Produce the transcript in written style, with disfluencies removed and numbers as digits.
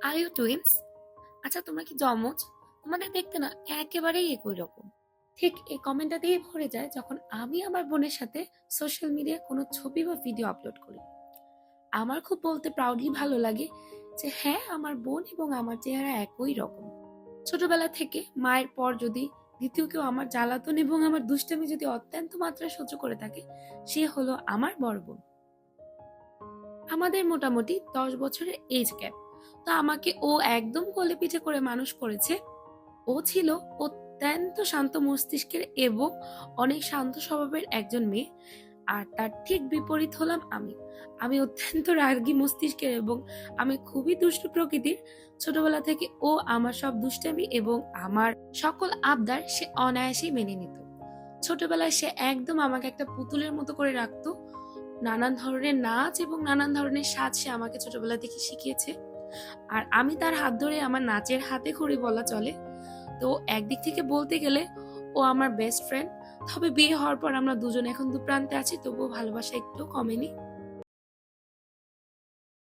Are you twins? আচ্ছা তোমরা কি জমজ? তোমাদের দেখতে না একেবারেই একই রকম। ঠিক এই কমেন্টটা দিয়ে ভরে যায় যখন আমি আমার বোনের সাথে সোশ্যাল মিডিয়ায় কোনো ছবি বা ভিডিও আপলোড করি। আমার খুব বলতে প্রাউডলি ভালো লাগে যে হ্যাঁ, আমার বোন এবং আমার চেহারা একই রকম। ছোটবেলা থেকে মায়ের পর যদি দ্বিতীয় কেউ আমার জ্বালাতন এবং আমার দুষ্টামি যদি অত্যন্ত মাত্রায় সহ্য করে থাকে, সে হলো আমার বড় বোন। আমাদের মোটামুটি 10 বছরের এজ গ্যাপ। তো আমাকে ও একদম কোলে পিঠে করে মানুষ করেছে। ও ছিল অত্যন্ত শান্ত মস্তিষ্কের এবং অনেক শান্ত স্বভাবের একজন মেয়ে। আর তার ঠিক বিপরীত হলাম আমি। আমি অত্যন্ত রাগী মস্তিষ্কের এবং আমি খুবই দুষ্টু প্রকৃতির। ছোটবেলা থেকে ও আমার সব দুষ্টামি এবং আমার সকল আবদার সে অনায়াসেই মেনে নিত। ছোটবেলায় সে একদম আমাকে একটা পুতুলের মতো করে রাখতো। নানান ধরনের নাচ এবং নানান ধরনের সাজ সে আমাকে ছোটবেলা থেকে শিখিয়েছে। আর আমি তার হাত ধরে আমার নাচের হাতে খড়ি বলা চলে। তো একদিক থেকে বলতে গেলে ও আমার বেস্ট ফ্রেন্ড। তবে বিয়ে হওয়ার পর আমরা দুজন এখন দুপ্রান্তে আছি, তবুও ভালোবাসা একটু কমেনি।